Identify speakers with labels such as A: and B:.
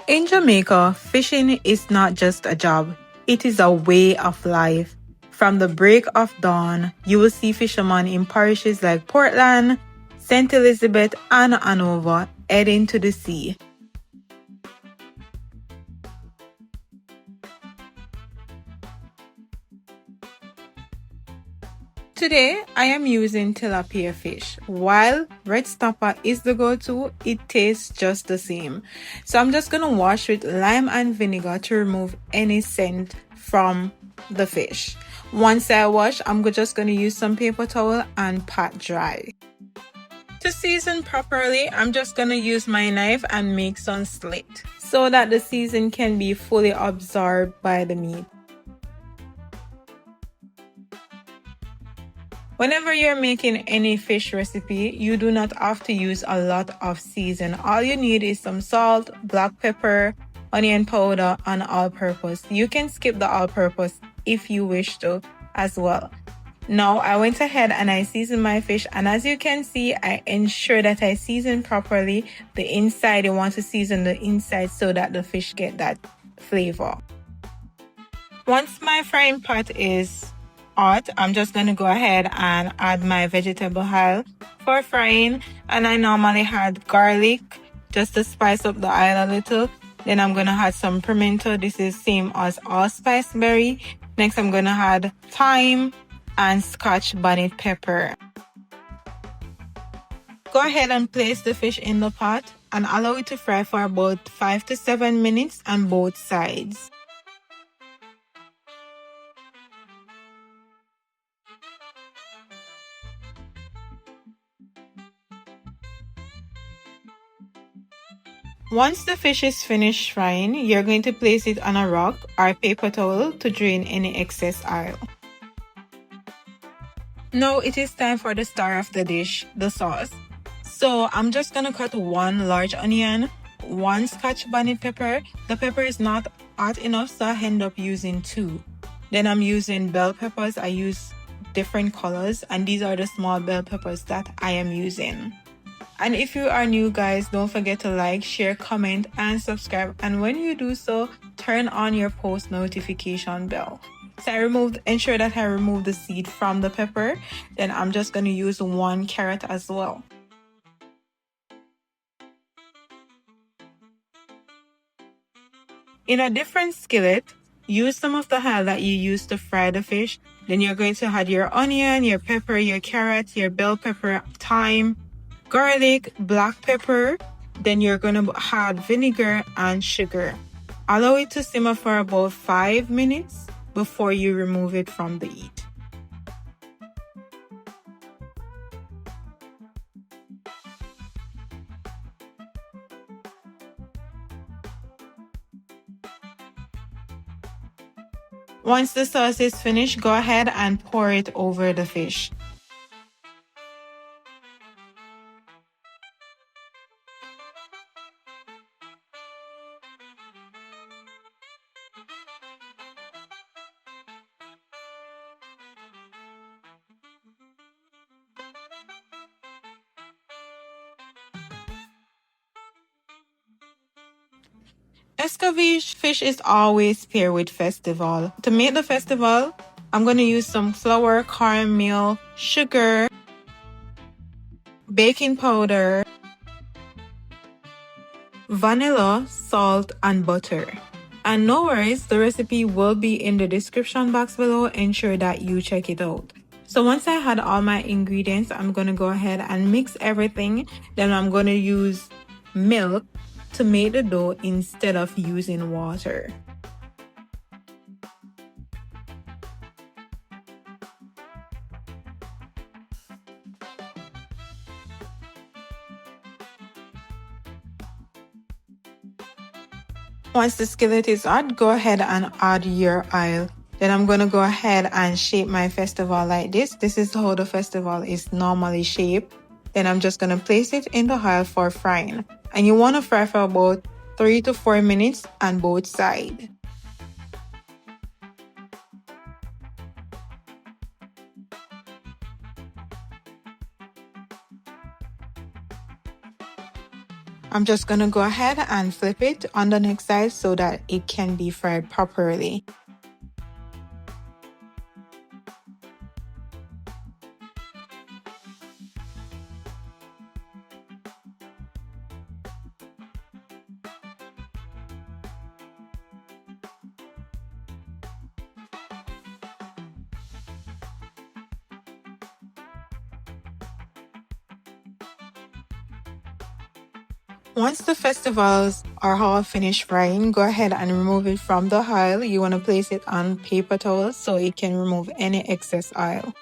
A: In Jamaica, fishing is not just a job, it is a way of life. From the break of dawn, you will see fishermen in parishes like Portland, St. Elizabeth, and Hanover heading to the sea. Today, I am using tilapia fish. While red snapper is the go-to, it tastes just the same. So I'm just going to wash with lime and vinegar to remove any scent from the fish. Once I wash, I'm just going to use some paper towel and pat dry. To season properly, I'm just going to use my knife and make some slit so that the season can be fully absorbed by the meat. Whenever you're making any fish recipe, you do not have to use a lot of season. All you need is some salt, black pepper, onion powder, and all-purpose. You can skip the all-purpose if you wish to as well. Now, I went ahead and I seasoned my fish, and as you can see, I ensure that I season properly the inside. You want to season the inside so that the fish get that flavor. Once my frying pot is hot, I'm just going to go ahead and add my vegetable oil for frying, and I normally add garlic just to spice up the oil a little. Then I'm going to add some pimento. This is same as allspice berry. Next, I'm going to add thyme and Scotch bonnet pepper. Go ahead and place the fish in the pot and allow it to fry for about 5 to 7 minutes on both sides. Once the fish is finished frying, you're going to place it on a rock or paper towel to drain any excess oil. Now it is time for the star of the dish, the sauce. So I'm just going to cut one large onion, one Scotch bonnet pepper. The pepper is not hot enough, so I end up using 2. Then I'm using bell peppers. I use different colors, and these are the small bell peppers that I am using. And if you are new, guys, don't forget to like, share, comment, and subscribe. And when you do so, turn on your post notification bell. So ensure that I remove the seed from the pepper. Then I'm just going to use 1 carrot as well. In a different skillet, use some of the oil that you used to fry the fish. Then you're going to add your onion, your pepper, your carrot, your bell pepper, thyme, garlic, black pepper. Then you're going to add vinegar and sugar. Allow it to simmer for about 5 minutes before you remove it from the heat. Once the sauce is finished, go ahead and pour it over the fish. Escovitch fish is always paired with festival. To make the festival, I'm going to use some flour, cornmeal, sugar, baking powder, vanilla, salt, and butter. And no worries, the recipe will be in the description box below. Ensure that you check it out. So once I had all my ingredients, I'm going to go ahead and mix everything. Then I'm going to use milk to make the dough instead of using water. Once the skillet is hot, go ahead and add your oil. Then I'm going to go ahead and shape my festival like this. This is how the festival is normally shaped. Then I'm just going to place it in the oil for frying. And you want to fry for about 3 to 4 minutes on both sides. I'm just gonna go ahead and flip it on the next side so that it can be fried properly. Once the festivals are all finished frying, go ahead and remove it from the oil. You want to place it on paper towels so it can remove any excess oil.